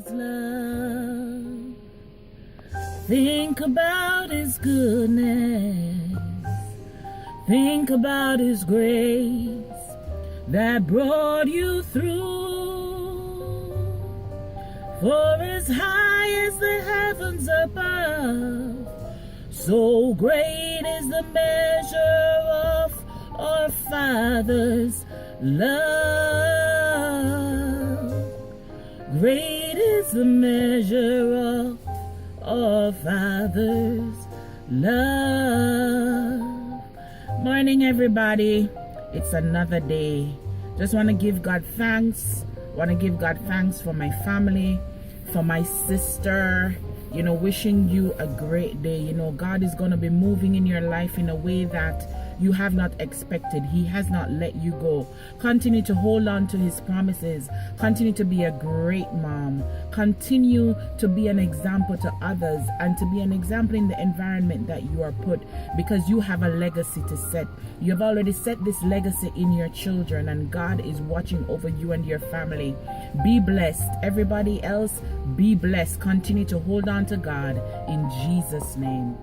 His love. Think about His goodness. Think about His grace that brought you through. For as high as the heavens above, so great is the measure of our Father's love. Great is the measure of our Father's love. Morning, everybody. It's another day. Just want to give God thanks. Want to give God thanks for my family, for my sister. You know, wishing you a great day. You know, God is going to be moving in your life in a way that you have not expected. He has not let you go. Continue to hold on to His promises. Continue to be a great mom. Continue to be an example to others and to be an example in the environment that you are put, because you have a legacy to set. You have already set this legacy in your children, and God is watching over you and your family. Be blessed. Everybody else, be blessed. Continue to hold on to God in Jesus' name.